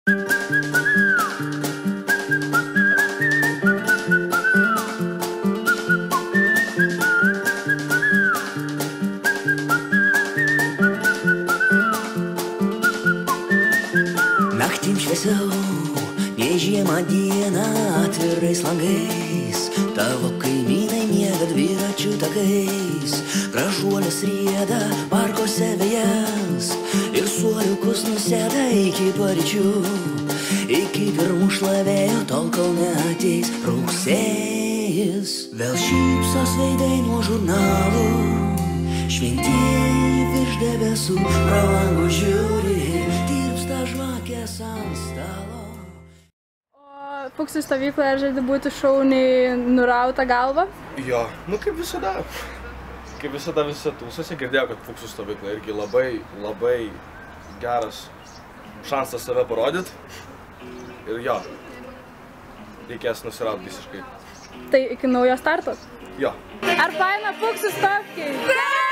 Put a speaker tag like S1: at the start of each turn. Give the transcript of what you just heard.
S1: Naktim šviesiau, nei žiemą dieną atvirais langais, tavo kaimynai miega dviračių takais, gražuolės rieda parkuose vejas ir suoliukus nusėda iki paryčių, iki pirmų šlavėjo, tol kol neateis rugsėjis. Vėl šypsos veidai nuo žurnalų, šventieji virš debesų pro langus žiūri, tirpsta žvakės ant stalo.
S2: O Fuksų stovykloje žadi būti šauniai nurauta galva?
S3: Jo, nu kaip visada. Kaip visada visi tūsosi, girdėjau, kad Fuksų stovykla irgi labai geras šansas save parodyt. Ir jo, reikės nusirauti visiškai.
S2: Tai iki naujo starto?
S3: Jo.
S2: Ar faina Fuksų stovykla?